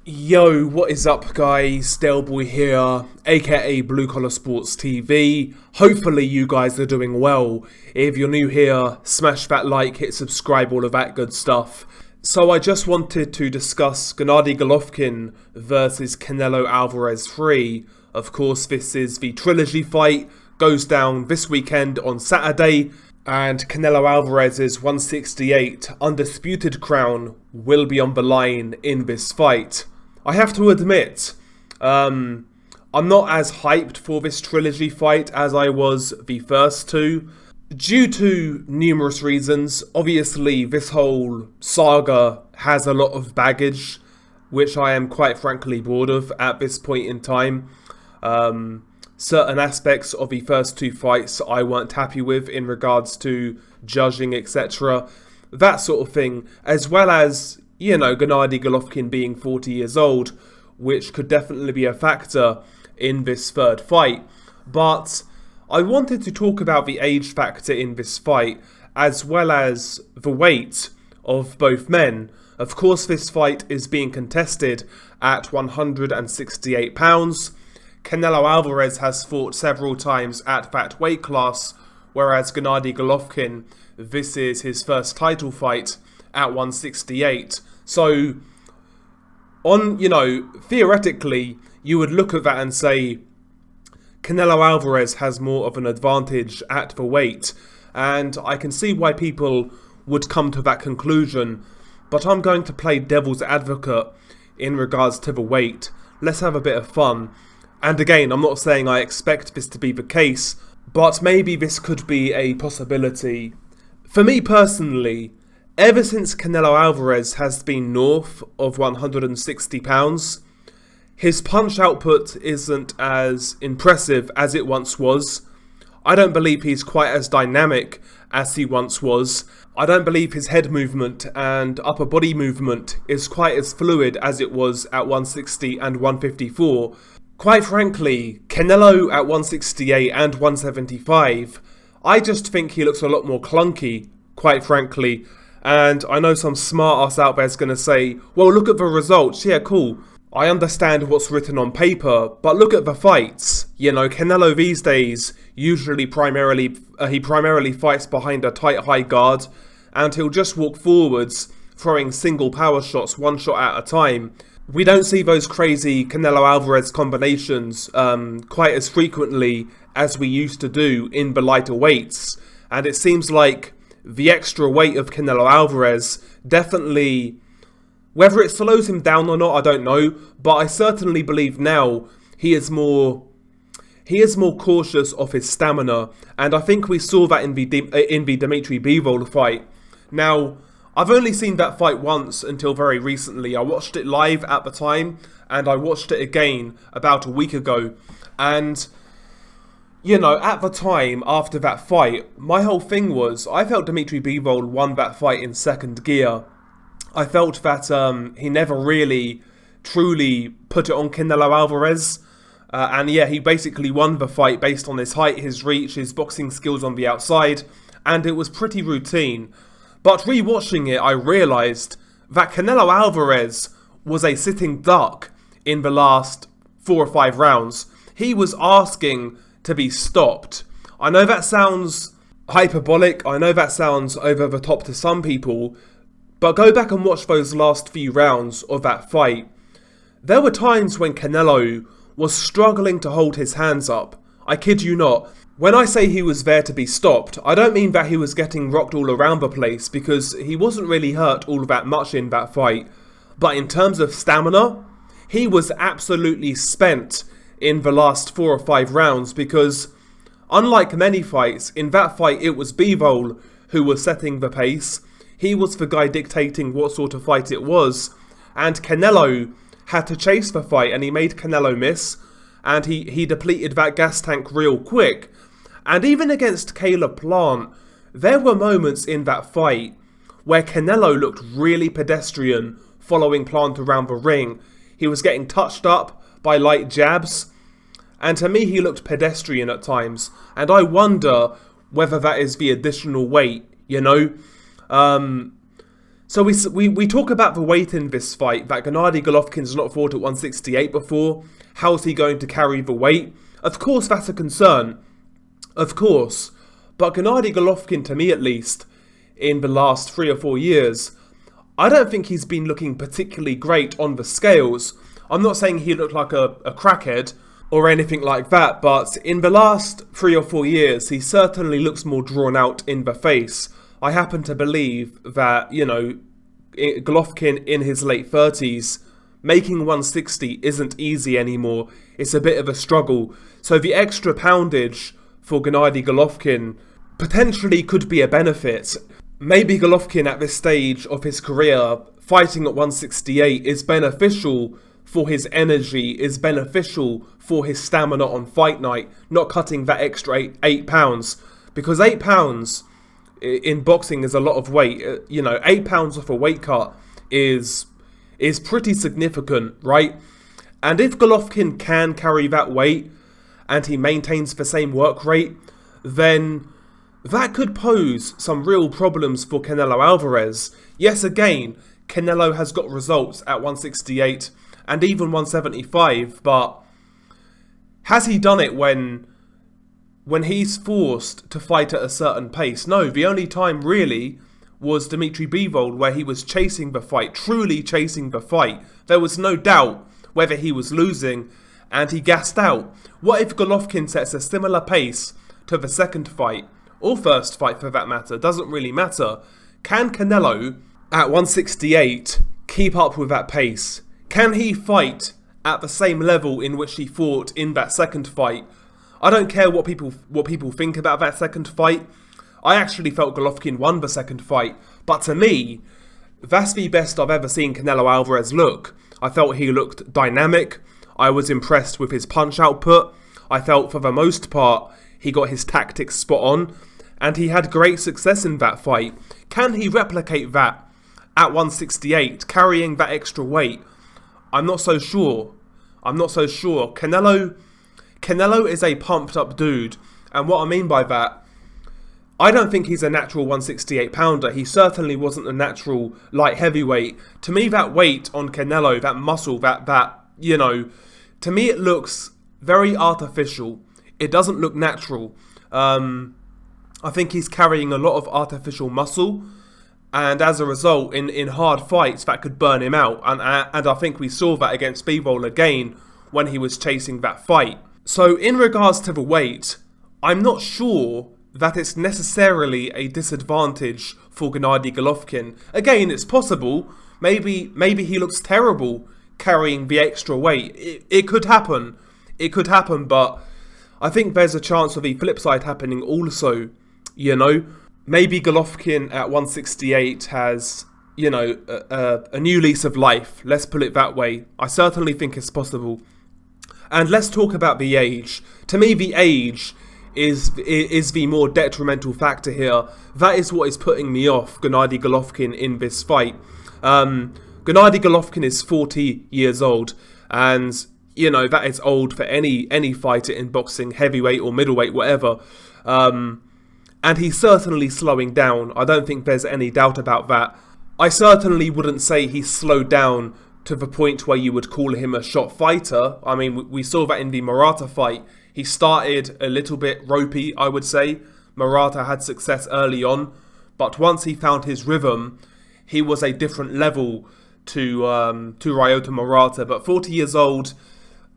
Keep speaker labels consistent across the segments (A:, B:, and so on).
A: Yo, what is up guys? Delboy here, aka Blue Collar Sports TV. Hopefully you guys are doing well. If you're new here, smash that like, hit subscribe, all of that good stuff. So I just wanted to discuss Gennady Golovkin versus Canelo Alvarez 3. Of course, this is the trilogy fight, goes down this weekend on Saturday. And Canelo Alvarez's 168 undisputed crown will be on the line in this fight. I have to admit, I'm not as hyped for this trilogy fight as I was the first two, due to numerous reasons. Obviously, this whole saga has a lot of baggage, which I am quite frankly bored of at this point in time. Certain aspects of the first two fights I weren't happy with in regards to judging, etc. That sort of thing, as well as, you know, Gennady Golovkin being 40 years old, which could definitely be a factor in this third fight. But I wanted to talk about the age factor in this fight, as well as the weight of both men. Of course, this fight is being contested at 168 pounds. Canelo Alvarez has fought several times at that weight class, whereas Gennady Golovkin, this is his first title fight at 168. So, theoretically, you would look at that and say Canelo Alvarez has more of an advantage at the weight, and I can see why people would come to that conclusion, but I'm going to play devil's advocate in regards to the weight. Let's have a bit of fun. And again, I'm not saying I expect this to be the case, but maybe this could be a possibility. For me personally, ever since Canelo Alvarez has been north of 160 pounds, his punch output isn't as impressive as it once was. I don't believe he's quite as dynamic as he once was. I don't believe his head movement and upper body movement is quite as fluid as it was at 160 and 154. Quite frankly, Canelo at 168 and 175, I just think he looks a lot more clunky, quite frankly. And I know some smart ass out there is going to say, well, look at the results. Yeah, cool. I understand what's written on paper, but look at the fights. You know, Canelo these days usually primarily fights behind a tight high guard, and he'll just walk forwards, throwing single power shots, one shot at a time. We don't see those crazy Canelo Alvarez combinations quite as frequently as we used to do in the lighter weights. And it seems like the extra weight of Canelo Alvarez definitely, whether it slows him down or not, I don't know. But I certainly believe now he is more cautious of his stamina. And I think we saw that in the Dimitri Bivol fight. Now, I've only seen that fight once until very recently. I watched it live at the time, and I watched it again about a week ago. And, you know, at the time, after that fight, my whole thing was, I felt Dimitri Bivol won that fight in second gear. I felt that he never really, truly put it on Canelo Alvarez. And yeah, he basically won the fight based on his height, his reach, his boxing skills on the outside. And it was pretty routine. But rewatching it, I realised that Canelo Alvarez was a sitting duck in the last 4 or 5 rounds. He was asking to be stopped. I know that sounds hyperbolic, I know that sounds over the top to some people, but go back and watch those last few rounds of that fight. There were times when Canelo was struggling to hold his hands up. I kid you not. When I say he was there to be stopped, I don't mean that he was getting rocked all around the place, because he wasn't really hurt all that much in that fight. But in terms of stamina, he was absolutely spent in the last 4 or 5 rounds, because unlike many fights, in that fight it was Bivol who was setting the pace. He was the guy dictating what sort of fight it was, and Canelo had to chase the fight, and he made Canelo miss, and he depleted that gas tank real quick. And even against Caleb Plant, there were moments in that fight where Canelo looked really pedestrian following Plant around the ring. He was getting touched up by light jabs, and to me he looked pedestrian at times. And I wonder whether that is the additional weight, you know? So we talk about the weight in this fight, that Gennady Golovkin's not fought at 168 before. How's he going to carry the weight? Of course that's a concern. Of course. But Gennady Golovkin, to me at least, in the last 3 or 4 years, I don't think he's been looking particularly great on the scales. I'm not saying he looked like a crackhead or anything like that, but in the last 3 or 4 years, he certainly looks more drawn out in the face. I happen to believe that, Golovkin in his late 30s, making 160 isn't easy anymore. It's a bit of a struggle. So the extra poundage for Gennady Golovkin potentially could be a benefit. Maybe Golovkin at this stage of his career, fighting at 168, is beneficial for his energy, is beneficial for his stamina on fight night, not cutting that extra 8 pounds. Because 8 pounds in boxing is a lot of weight. 8 pounds off a weight cut is pretty significant, right? And if Golovkin can carry that weight and he maintains the same work rate, then that could pose some real problems for Canelo Alvarez. Yes, again, Canelo has got results at 168 and even 175, but has he done it when he's forced to fight at a certain pace? No, the only time really was Dimitri Bivol, where he was chasing the fight, truly chasing the fight. There was no doubt whether he was losing, and he gassed out. What if Golovkin sets a similar pace to the second fight, or first fight for that matter? Doesn't really matter. Can Canelo at 168 keep up with that pace? Can he fight at the same level in which he fought in that second fight? I don't care what people think about that second fight. I actually felt Golovkin won the second fight, but to me, that's the best I've ever seen Canelo Alvarez look. I felt he looked dynamic. I was impressed with his punch output. I felt for the most part he got his tactics spot on, and he had great success in that fight. Can he replicate that at 168, carrying that extra weight? I'm not so sure. Canelo is a pumped up dude, and what I mean by that, I don't think he's a natural 168 pounder. He certainly wasn't a natural light heavyweight. To me, that weight on Canelo, that muscle, to me it looks very artificial. It doesn't look natural. I think he's carrying a lot of artificial muscle, and as a result, in hard fights, that could burn him out. And I think we saw that against Bivol again when he was chasing that fight. So in regards to the weight, I'm not sure that it's necessarily a disadvantage for Gennady Golovkin. Again, it's possible. Maybe he looks terrible carrying the extra weight. It could happen. But I think there's a chance of the flip side happening also. Maybe Golovkin at 168 has, a new lease of life. Let's put it that way. I certainly think it's possible. And let's talk about the age. To me, the age is the more detrimental factor here. That is what is putting me off Gennady Golovkin in this fight. Gennady Golovkin is 40 years old, and that is old for any fighter in boxing, heavyweight or middleweight, whatever. And he's certainly slowing down. I don't think there's any doubt about that. I certainly wouldn't say he's slowed down to the point where you would call him a shot fighter. I mean, we saw that in the Murata fight. He started a little bit ropey, I would say. Murata had success early on, but once he found his rhythm, he was a different level to Ryota Murata. But 40 years old,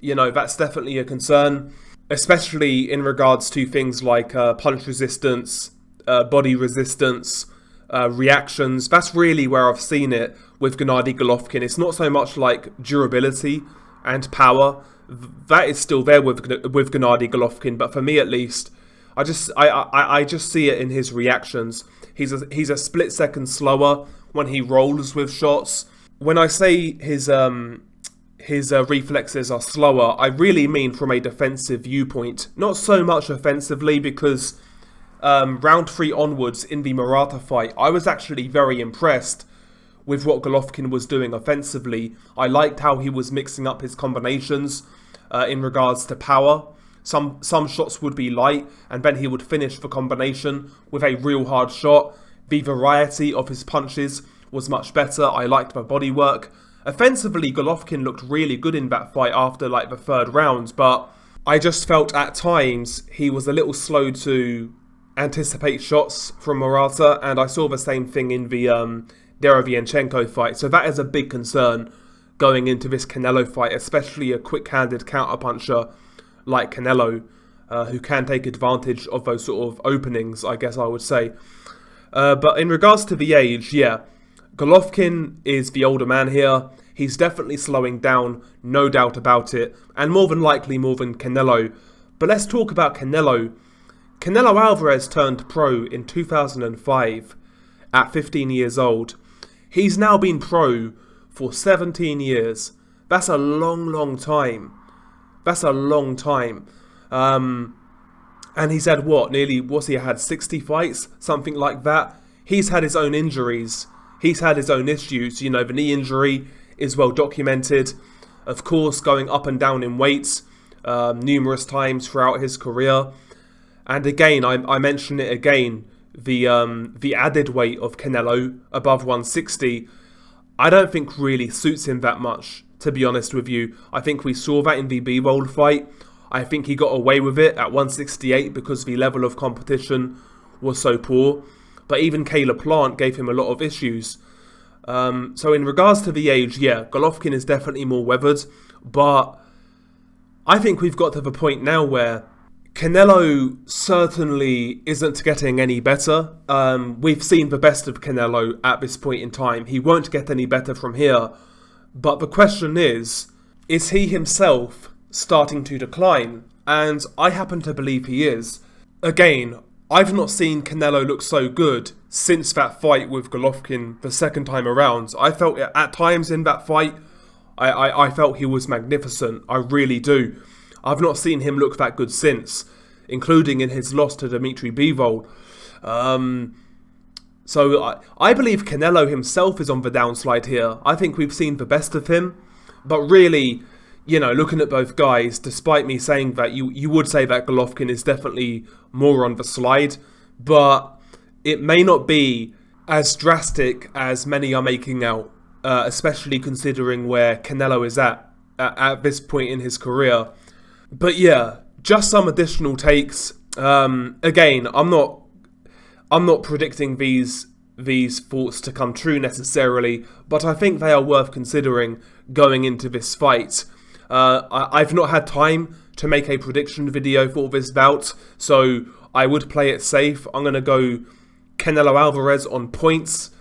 A: that's definitely a concern, especially in regards to things like punch resistance, body resistance, reactions. That's really where I've seen it with Gennady Golovkin. It's not so much like durability and power. That is still there with Gennady Golovkin, but for me at least, I just see it in his reactions. He's a split second slower when he rolls with shots. When I say his reflexes are slower, I really mean from a defensive viewpoint. Not so much offensively, because round 3 onwards in the Murata fight, I was actually very impressed with what Golovkin was doing offensively. I liked how he was mixing up his combinations in regards to power. Some shots would be light, and then he would finish the combination with a real hard shot. The variety of his punches was much better. I liked my body work. Offensively, Golovkin looked really good in that fight after like the third round, but I just felt at times he was a little slow to anticipate shots from Morata, and I saw the same thing in the Derevyanchenko fight. So that is a big concern going into this Canelo fight, especially a quick-handed counterpuncher like Canelo, who can take advantage of those sort of openings, I guess I would say. But in regards to the age, yeah, Golovkin is the older man here. He's definitely slowing down, no doubt about it, and more than likely more than Canelo. But let's talk about Canelo. Canelo Alvarez turned pro in 2005 at 15 years old. He's now been pro for 17 years. That's a long, long time. That's a long time. And he's had what's he had, 60 fights? Something like that. He's had his own injuries. He's had his own issues. You know, the knee injury is well documented. Of course, going up and down in weights numerous times throughout his career. And again, I mention it again, the added weight of Canelo above 160, I don't think really suits him that much, to be honest with you. I think we saw that in the B-Roll fight. I think he got away with it at 168 because the level of competition was so poor. But even Caleb Plant gave him a lot of issues. So in regards to the age, yeah, Golovkin is definitely more weathered. But I think we've got to the point now where Canelo certainly isn't getting any better. We've seen the best of Canelo at this point in time. He won't get any better from here. But the question is he himself starting to decline? And I happen to believe he is. Again, I've not seen Canelo look so good since that fight with Golovkin the second time around. I felt at times in that fight, I felt he was magnificent. I really do. I've not seen him look that good since, including in his loss to Dimitri Bivol. So I believe Canelo himself is on the downslide here. I think we've seen the best of him. But really, you know, looking at both guys, despite me saying that, you would say that Golovkin is definitely more on the slide. But it may not be as drastic as many are making out, especially considering where Canelo is at this point in his career. But yeah, just some additional takes. Again, I'm not predicting these thoughts to come true necessarily, but I think they are worth considering going into this fight. I've not had time to make a prediction video for this bout, so I would play it safe. I'm going to go Canelo Alvarez on points,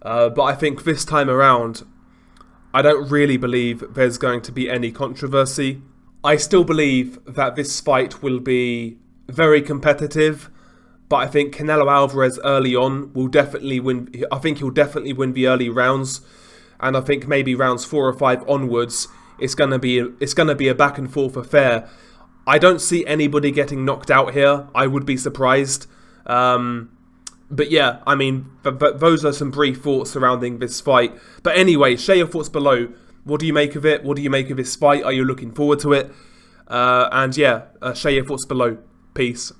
A: but I think this time around, I don't really believe there's going to be any controversy. I still believe that this fight will be very competitive, but I think Canelo Alvarez early on will definitely win. I think he'll definitely win the early rounds, and I think maybe rounds 4 or 5 onwards, it's gonna be a back and forth affair. I don't see anybody getting knocked out here. I would be surprised. But yeah, I mean, those are some brief thoughts surrounding this fight. But anyway, share your thoughts below. What do you make of it? What do you make of this fight? Are you looking forward to it? And yeah, share your thoughts below. Peace.